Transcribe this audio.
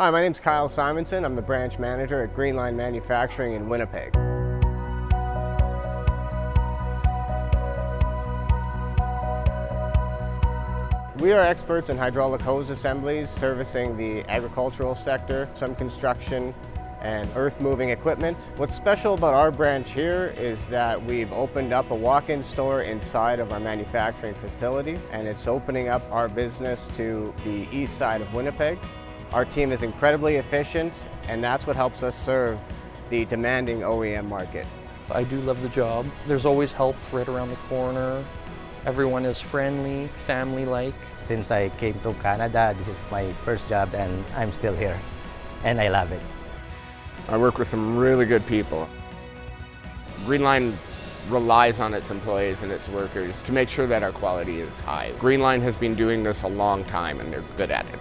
Hi, my name's Kyle Simonson. I'm the branch manager at Greenline Manufacturing in Winnipeg. We are experts in hydraulic hose assemblies servicing the agricultural sector, some construction, and earth-moving equipment. What's special about our branch here is that we've opened up a walk-in store inside of our manufacturing facility, and it's opening up our business to the east side of Winnipeg. Our team is incredibly efficient, and that's what helps us serve the demanding OEM market. I do love the job. There's always help right around the corner. Everyone is friendly, family-like. Since I came to Canada, this is my first job and I'm still here, and I love it. I work with some really good people. Greenline relies on its employees and its workers to make sure that our quality is high. Greenline has been doing this a long time and they're good at it.